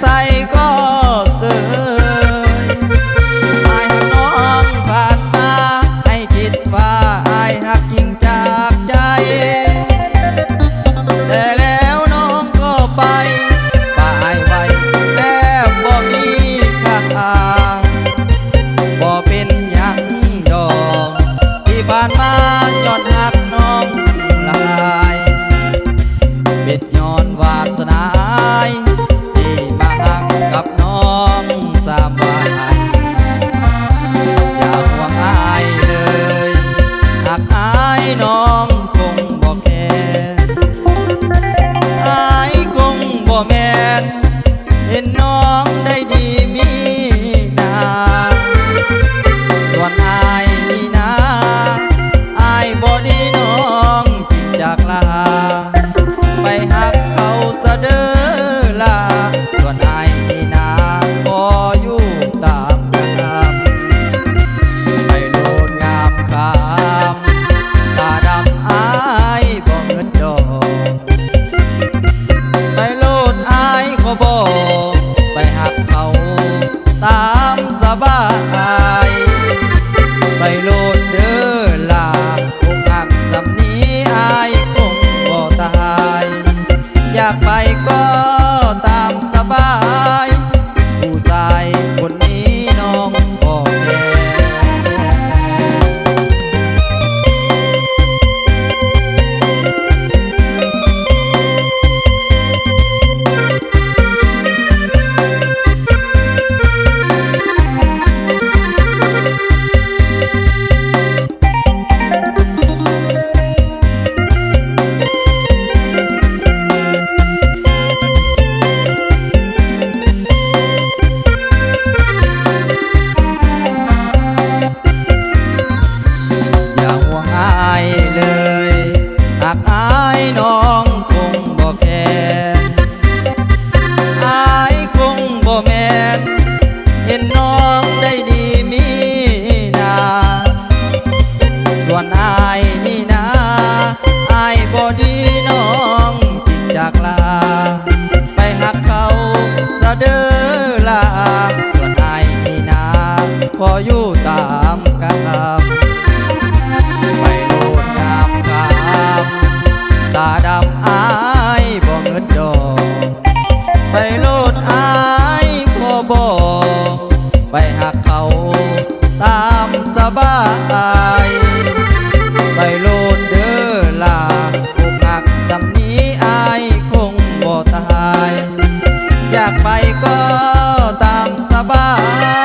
ใส่ก็เสื่อยอายหักน้องผ่านมาให้คิดว่าอายหักจริงจากใจแต่แล้วน้องก็ไปป่ายไว้แม่บ่มีค่าบ่เป็นหยังดอกที่ผ่านมาย้อนหักน้องลายปิดย้อนวาสนาที่มาหักกับน้องสามวันอย่าห่วงอายเลยหากอายน้องคงบ่แค่อายคงบ่แม่นเห็นน้องได้ดีมีนาส่วนอายนี่นะอายบ่ดีน้องกินจากลาไปหักเขาซะเด้อล่ะส่วนอายนี่นะบ่อยู่ตามกันไปโลดงามคำตาดำอายบ่เงินดอกไปโลดอายขอบอกไปหักเขาตามสบายไปโลดเด้อล่ะคงหักสำนี้อายคงบ่ตายอยากไปก็ตามสบายผู้ชายคนนี้น้องบ่แค่อย่าห่วงอายเลยหากอายน้องคงบ่แค่อายคงบ่แม่นเห็นน้องได้ดีมีนาส่วนอายนี่นะอายบ่ดีน้องจิตจากลาไปหักเขาซะเด้อล่ะส่วนอายนี่นะขออยู่ตามกันไปโลดงามคำตาดำอายบ่เงินดอกไปโลดอายขอบอกไปหักเขาตามสบายไปโลดเด้อล่ะคงหักสำนี้อายคงบ่ตายอยากไปก็ตามสบาย